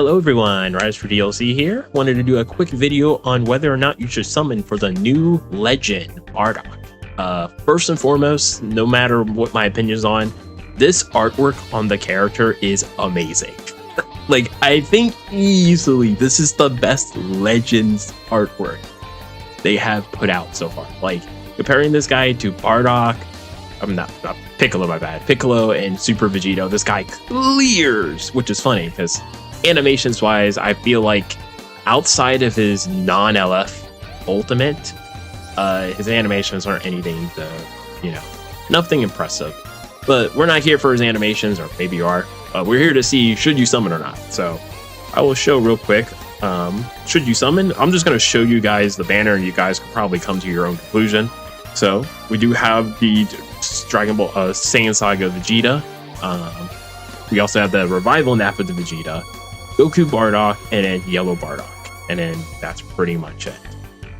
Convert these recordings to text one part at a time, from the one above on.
Hello everyone, Rise for DLC here. Wanted to do a quick video on whether or not you should summon for the new legend, Bardock. First and foremost, no matter what my opinion is on, this artwork on the character is amazing. Like, I think easily this is the best Legends artwork they have put out so far. Like, comparing this guy to Bardock, I'm not Piccolo, my bad. Piccolo and Super Vegito, this guy clears, which is funny because animations wise, I feel like outside of his non-LF ultimate, his animations aren't anything nothing impressive. But we're not here for his animations, or maybe you are. We're here to see should you summon or not. So I will show real quick. Should you summon? I'm just going to show you guys the banner, and you guys can probably come to your own conclusion. So we do have the Dragon Ball Saiyan Saga Vegeta. We also have the Revival Nap of the Vegeta, Goku Bardock, and then Yellow Bardock. And then that's pretty much it.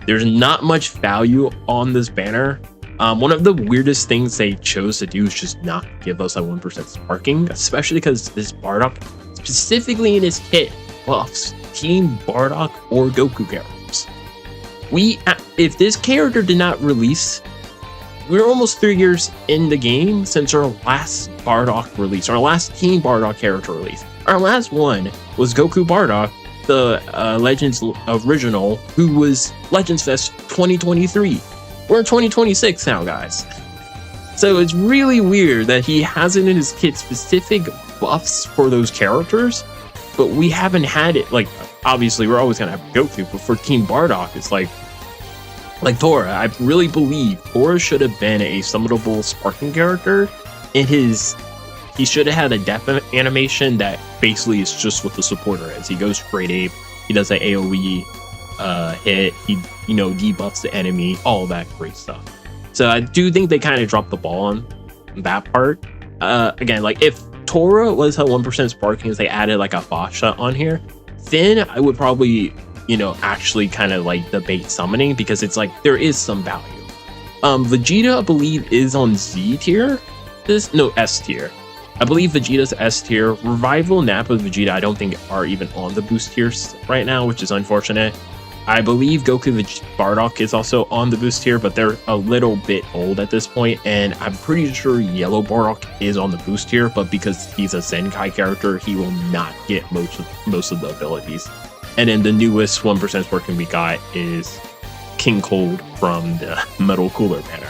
There's not much value on this banner. One of the weirdest things they chose to do is just not give us a 1% sparking, especially because this Bardock, specifically in his kit, buffs Team Bardock or Goku characters. If this character did not release, we're almost 3 years in the game since our last Bardock release, our last Team Bardock character release. Our last one was Goku Bardock, the Legends original, who was Legends Fest 2023. We're in 2026 now, guys. So it's really weird that he hasn't in his kit specific buffs for those characters, but we haven't had it. Like, obviously, we're always gonna have Goku, but for Team Bardock, it's like Tora. I really believe Tora should have been a summonable sparking character. He should have had a death animation that basically is just what the supporter is. He goes straight ape, he does an AoE hit, he debuffs the enemy, all that great stuff. So I do think they kind of dropped the ball on that part. Again, like if Tora was a 1% sparking, they added like a Fasha on here, then I would probably actually kind of like debate summoning, because it's like there is some value. Vegeta, I believe, is on Z tier. S tier. I believe Vegeta's S tier. Revival, Nappa, Vegeta, I don't think are even on the boost tiers right now, which is unfortunate. I believe Goku Bardock is also on the boost tier, but they're a little bit old at this point, and I'm pretty sure Yellow Bardock is on the boost tier, but because he's a Zenkai character, he will not get most of the abilities. And then the newest 1% sparking we got is King Cold from the Metal Cooler banner.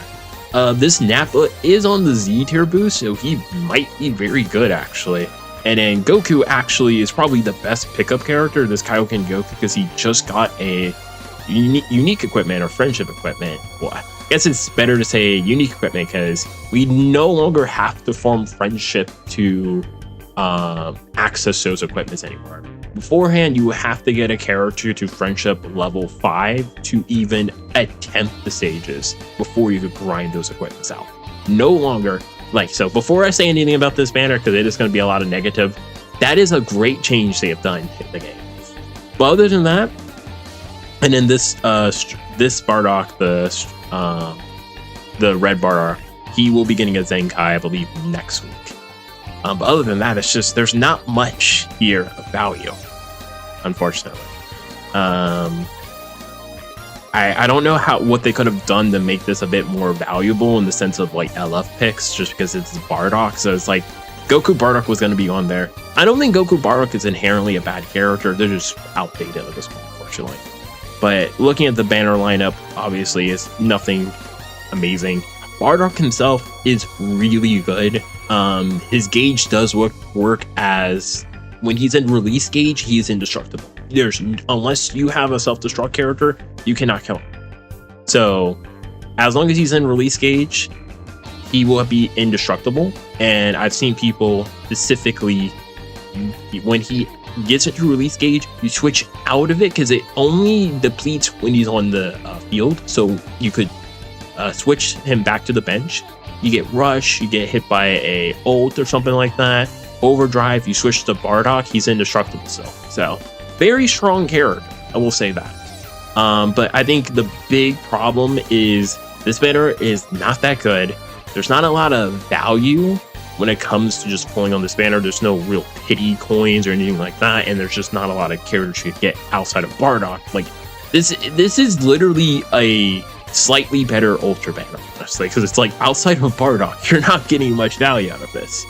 This Nappa is on the Z tier boost, so he might be very good actually. And then Goku actually is probably the best pickup character, this Kaioken Goku, because he just got a unique equipment or friendship equipment. Well, I guess it's better to say unique equipment because we no longer have to form friendship to access those equipments anymore. Beforehand, you have to get a character to friendship level 5 to even attempt the stages before you could grind those equipments out. No longer, so before I say anything about this banner, because it is going to be a lot of negative, that is a great change they have done in the game. But other than that, and then this Bardock, the red Bardock, he will be getting a Zenkai, I believe, next week. But other than that, it's just there's not much here of value, unfortunately. I don't know what they could have done to make this a bit more valuable in the sense of like LF picks, just because it's Bardock. So it's like Goku Bardock was going to be on there. I don't think Goku Bardock is inherently a bad character. They're just outdated at this point, unfortunately. But looking at the banner lineup, obviously, is nothing amazing. Bardock himself is really good. His gauge does work as when he's in release gauge, he is indestructible. Unless you have a self-destruct character, you cannot kill him. So as long as he's in release gauge, he will be indestructible. And I've seen people specifically, when he gets into release gauge, you switch out of it because it only depletes when he's on the field. So you could switch him back to the bench. You get rush, you get hit by a ult or something like that. Overdrive, you switch to Bardock, he's indestructible still. So very strong character, I will say that. But I think the big problem is this banner is not that good. There's not a lot of value when it comes to just pulling on this banner. There's no real pity coins or anything like that, and there's just not a lot of characters you get outside of Bardock. Like this is literally a slightly better Ultra banner, honestly, because it's like outside of Bardock, you're not getting much value out of this.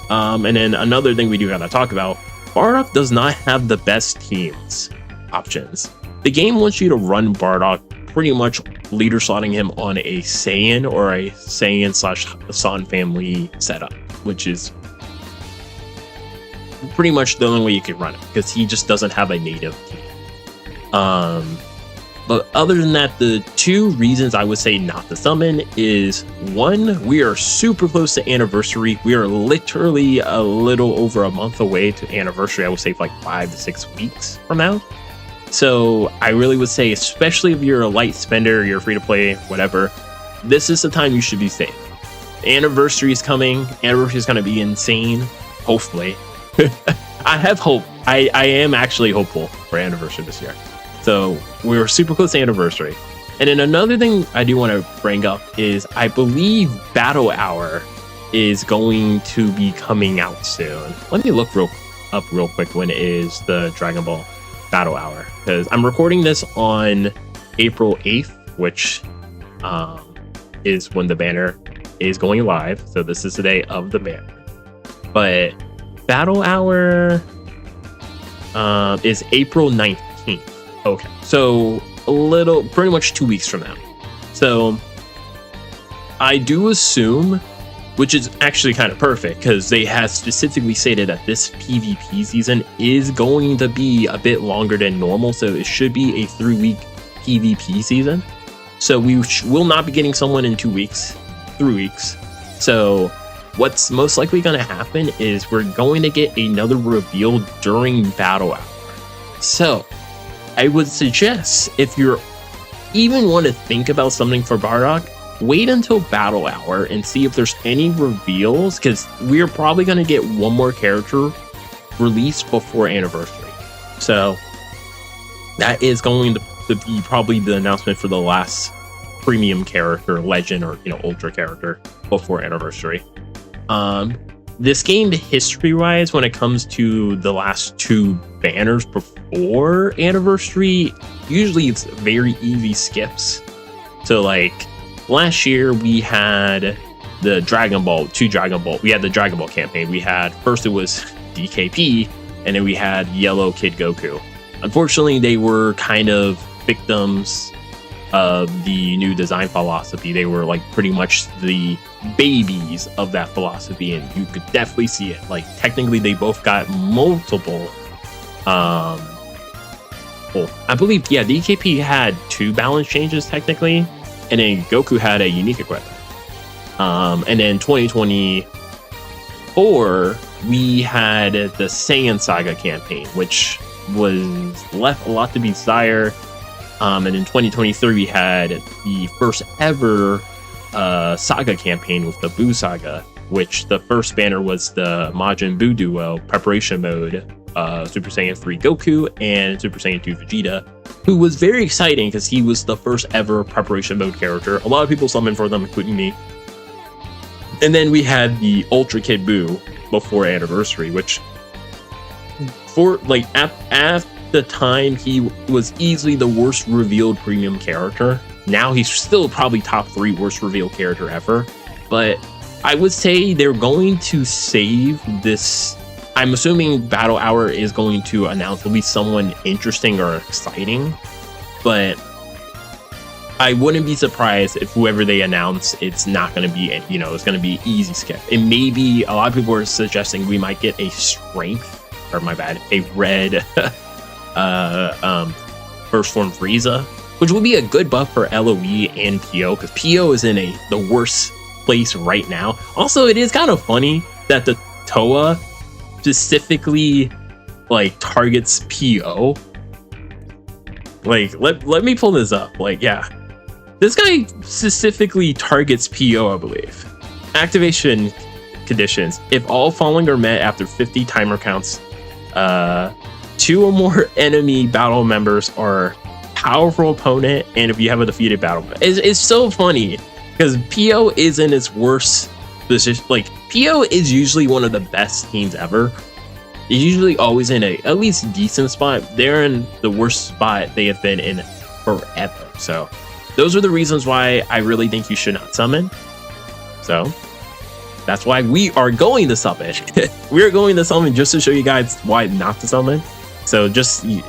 And then another thing we do gotta talk about, Bardock does not have the best teams options. The game wants you to run Bardock pretty much leader slotting him on a Saiyan or a Saiyan / San family setup, which is pretty much the only way you can run it, because he just doesn't have a native team. But other than that, the two reasons I would say not to summon is, one, we are super close to anniversary. We are literally a little over a month away to anniversary. I would say like 5 to 6 weeks from now. So I really would say, especially if you're a light spender, you're free to play, whatever, this is the time you should be saving. Anniversary is coming. Anniversary is going to be insane. Hopefully. I have hope. I am actually hopeful for anniversary this year. So we're super close to anniversary. And then another thing I do want to bring up is I believe Battle Hour is going to be coming out soon. Let me look real quick when is the Dragon Ball Battle Hour, because I'm recording this on April 8th, which is when the banner is going live. So this is the day of the banner. But Battle Hour is April 19th. Okay, so pretty much 2 weeks from now. So I do assume, which is actually kind of perfect, because they have specifically stated that this PvP season is going to be a bit longer than normal. So it should be a 3-week PvP season. So we will not be getting someone in 2 weeks, 3 weeks. So what's most likely going to happen is we're going to get another reveal during Battle Hour. So I would suggest, if you're even want to think about something for Bardock, wait until Battle Hour and see if there's any reveals, because we're probably going to get one more character released before anniversary. So that is going to be probably the announcement for the last premium character, legend, or ultra character before anniversary. This game, history-wise, when it comes to the last two banners before anniversary, usually it's very easy skips. So like last year we had the Dragon Ball. We had the Dragon Ball campaign. We had, first it was DKP, and then we had Yellow Kid Goku. Unfortunately, they were kind of victims of the new design philosophy. They were like pretty much the babies of that philosophy, and you could definitely see it. Like technically they both got multiple I believe DKP had 2 balance changes technically, and then Goku had a unique equipment. And then 2024 we had the Saiyan Saga campaign, which was left a lot to be desired. And in 2023 we had the first ever Saga campaign with the Buu Saga, which the first banner was the Majin Buu duo preparation mode, Super Saiyan 3 Goku and Super Saiyan 2 Vegeta, who was very exciting because he was the first ever preparation mode character. A lot of people summoned for them, including me. And then we had the Ultra Kid Buu before anniversary, which for like at the time he was easily the worst revealed premium character. Now he's still probably top 3 worst revealed character ever, but I would say they're going to save this. I'm assuming Battle Hour is going to announce at least someone interesting or exciting, but I wouldn't be surprised if whoever they announce, it's not going to be, it's going to be easy skip. And maybe a lot of people are suggesting we might get a strength, or my bad, a red first form Frieza, which would be a good buff for LOE and PO, because PO is in the worst place right now. Also, it is kind of funny that the Toa specifically like targets PO. Like let me pull this up. Like, yeah, this guy specifically targets PO, I believe. Activation conditions: if all following are met after 50 timer counts, 2 or more enemy battle members are powerful opponent, and if you have a defeated battle, it's so funny because PO is in its worst This is like PO is usually one of the best teams ever. They're usually always in a at least decent spot. They're in the worst spot they have been in forever. So those are the reasons why I really think you should not summon. So that's why we are going to summon. We're going to summon just to show you guys why not to summon. So just, you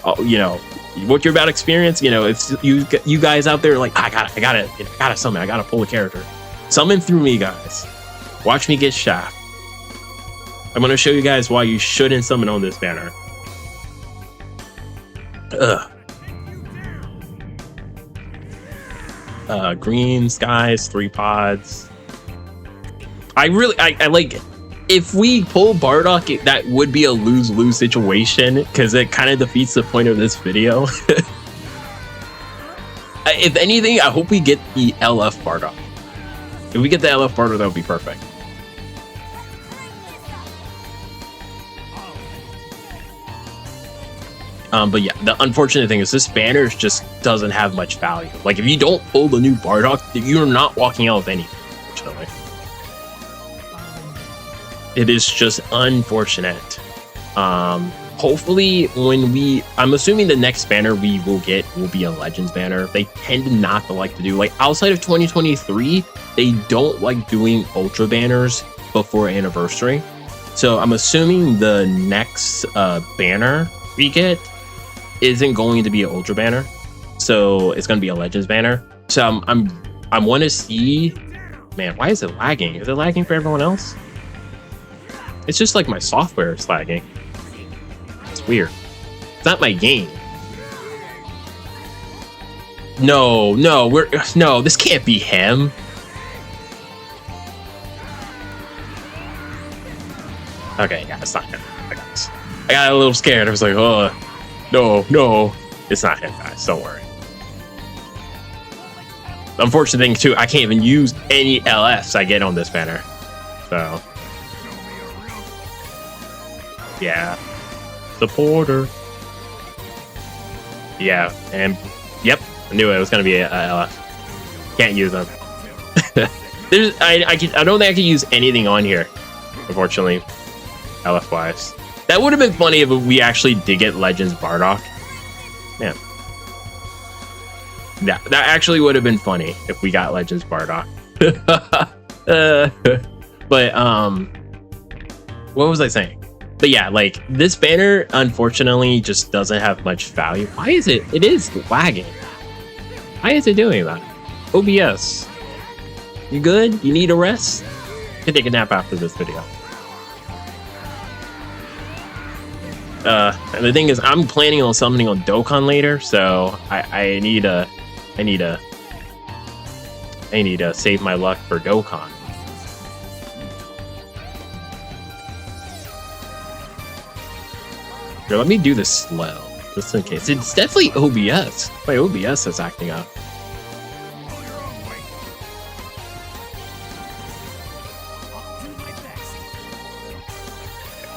know, what you're about to experience, you know, if you guys out there are like, I gotta summon, I gotta pull a character. Summon through me, guys. Watch me get shaft. I'm gonna show you guys why you shouldn't summon on this banner. Green skies, 3 pods. I like it. If we pull Bardock, that would be a lose-lose situation because it kind of defeats the point of this video. If anything, I hope we get the LF Bardock. If we get the LF Bardock, that would be perfect. But yeah, the unfortunate thing is this banner just doesn't have much value. Like, if you don't pull the new Bardock, you're not walking out with anything, unfortunately. It is just unfortunate. Hopefully I'm assuming the next banner we will get will be a Legends banner. They tend not to like to do, like, outside of 2023, they don't like doing Ultra banners before anniversary. So I'm assuming the next banner we get isn't going to be an Ultra banner. So it's going to be a Legends banner. So I want to see, man, why is it lagging? Is it lagging for everyone else? It's just like my software is lagging. It's weird. It's not my game. No, this can't be him. Okay, yeah, it's not him. I got a little scared. I was like, oh, no, it's not him, guys. Don't worry. The unfortunate thing too, I can't even use any LFs I get on this banner. So yeah, supporter. Yeah, and yep, I knew it was gonna be a LF. Can't use them. I don't think I can use anything on here, unfortunately, LF wise. That would have been funny if we actually did get Legends Bardock. Man, that actually would have been funny if we got Legends Bardock. But what was I saying? But yeah, like, this banner unfortunately just doesn't have much value. Why is it? It is lagging. Why is it doing that? OBS, you good? You need a rest? You can take a nap after this video. And the thing is, I'm planning on summoning on Dokkan later, so I need to save my luck for Dokkan. Here, let me do this slow, just in case. It's definitely OBS. My OBS is acting up.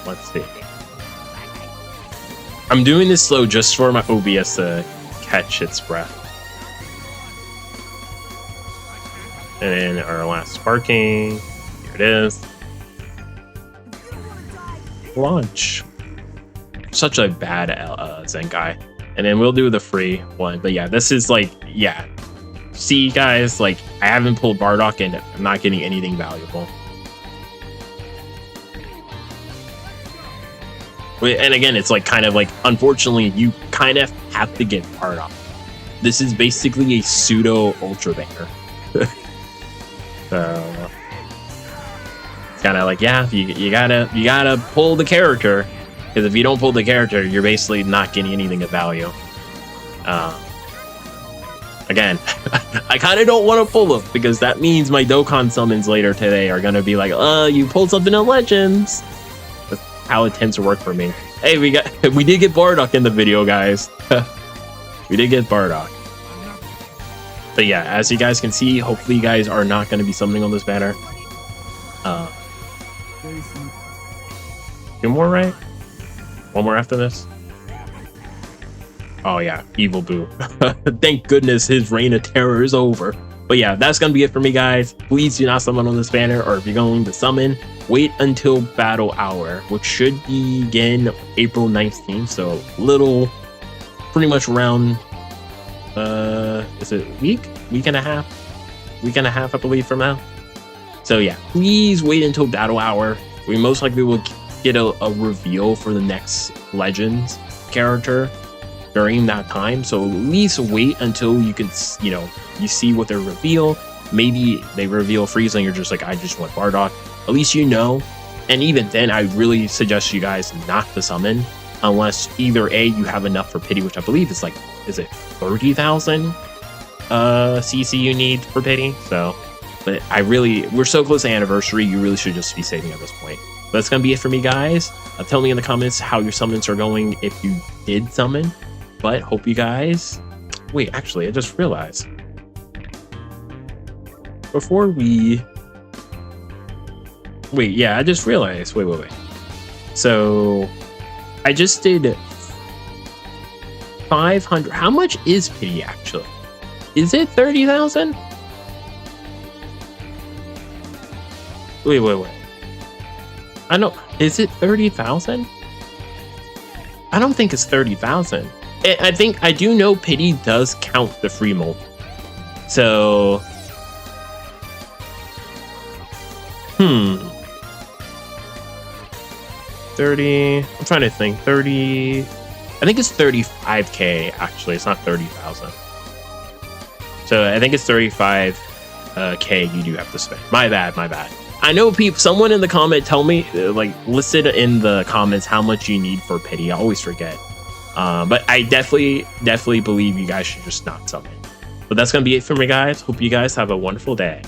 Let's see. I'm doing this slow just for my OBS to catch its breath. And then our last sparking. Here it is. Launch. Such a bad Zenkai. And then we'll do the free one. But yeah, this is like, yeah. See, guys, like, I haven't pulled Bardock and I'm not getting anything valuable. And again, it's like kind of like, unfortunately, you kind of have to get Bardock. This is basically a pseudo Ultra banner. So it's kind of like, yeah, you gotta pull the character, because if you don't pull the character, you're basically not getting anything of value. Again, I kind of don't want to pull them because that means my Dokkan summons later today are gonna be like, you pulled something in Legends. That's how it tends to work for me. Hey, we did get Bardock in the video, guys. We did get Bardock. But yeah, as you guys can see, hopefully you guys are not going to be summoning on this banner. Two more, right? One more after this? Oh yeah, Evil Boo. Thank goodness his reign of terror is over. But yeah, that's gonna be it for me, guys. Please do not summon on this banner, or if you're going to summon, wait until battle hour, which should begin April 19th. So pretty much around is it week and a half, I believe, from now. So yeah, please wait until battle hour. We most likely will get a reveal for the next Legends character during that time. So at least wait until you can, you see what they reveal. Maybe they reveal Frieza and you're just like, I just want Bardock. At least you know. And even then, I really suggest you guys not to summon unless either A, you have enough for pity, which I believe is like, is it 30,000 CC you need for pity? So, but we're so close to anniversary, you really should just be saving at this point. But that's gonna be it for me, guys. Tell me in the comments how your summons are going if you did summon. But hope you guys, wait, actually, I just realized before we, wait, yeah, I just realized, wait. So I just did 500. How much is pity actually? Is it 30,000? Wait. I know, is it 30,000? I don't think it's 30,000. I think I do know pity does count the free mold. So 30, I'm trying to think. 30, I think it's 35k actually. It's not 30,000. So I think it's 35k you do have to spend. My bad. I know someone in the comment tell me, like, listed in the comments how much you need for pity. I always forget. But I definitely believe you guys should just not summon. But that's gonna be it for me, guys. Hope you guys have a wonderful day.